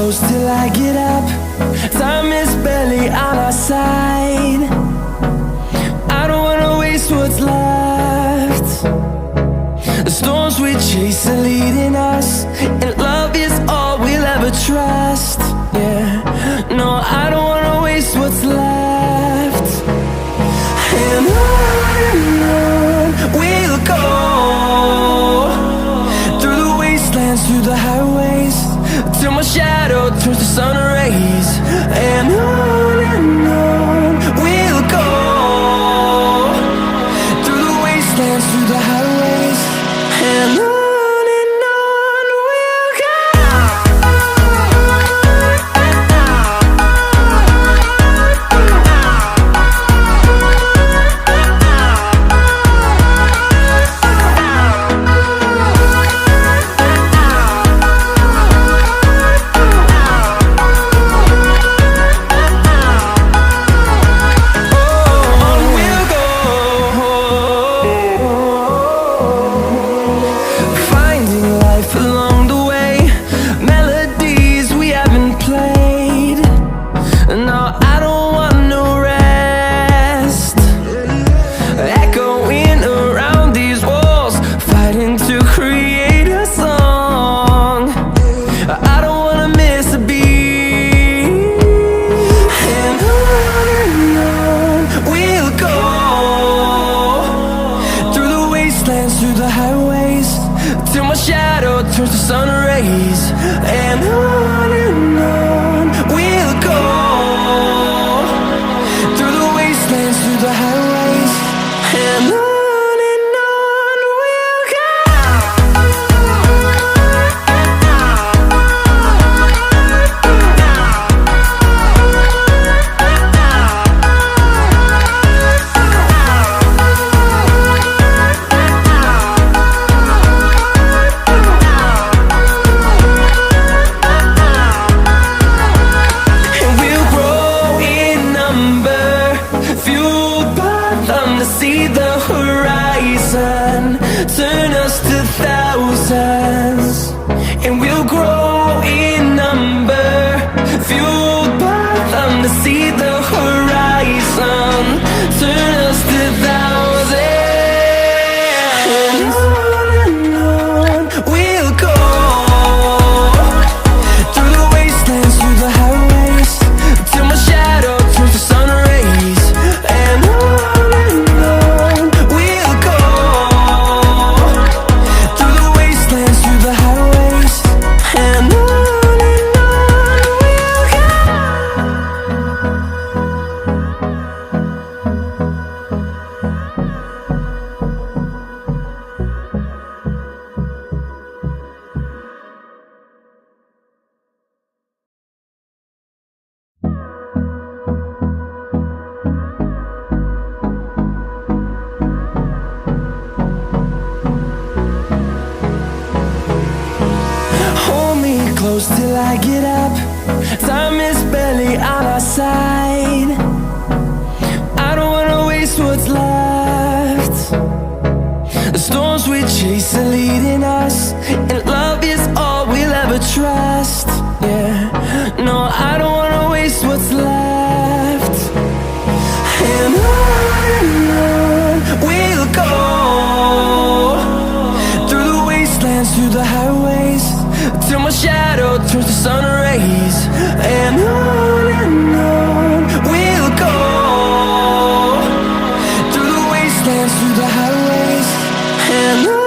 close till I get up. Time is barely on our side. I don't wanna waste what's left. The storms we chase are leading us, and love is all we'll ever trust. Yeah, no, I don't wanna waste what's left. And on we'll go, through the wastelands, through the highways, till my shadow turns to sun rays. And on we'll go, through the wastelands, through the highways, and on we'll go. Through the highways, till my shadow turns to sun rays. And on we'll go, through the wastelands, through the highways, and on we'll go. See the horizon, turn us to thousands, and we'll grow in number, fueled by them. To see the horizon, turn us to thousands, and on we'll go, through the wastelands, through the highways, till my shadow turns to sun rays. And close till I get up. Time is barely on our side. I don't wanna waste what's left. The storms we chase are leading us, and love is all we'll ever trust. Yeah, no, I don't wanna waste what's left. And on we'll go, through the wastelands, through the highways, till my shadow turns to sun rays. And on we'll go, through the wastelands, through the highways, and on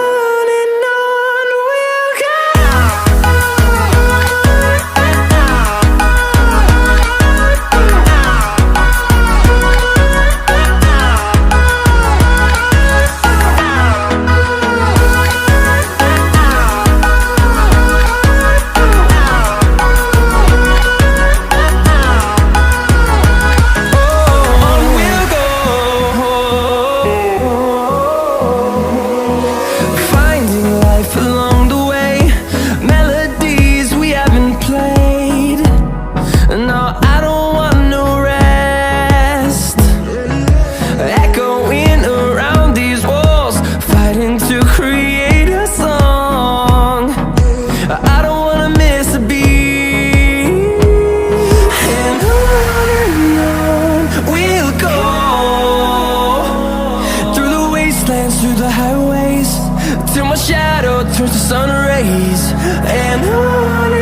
rise, and on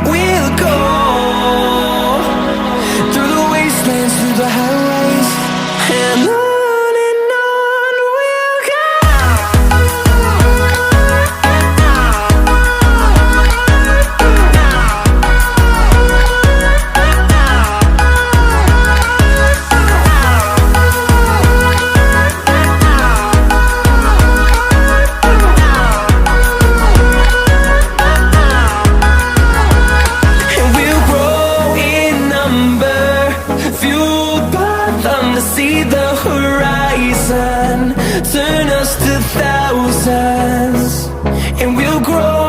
we'll go, through the wastelands, through the highways, and on we'll go. See the horizon turn us to thousands, and we'll grow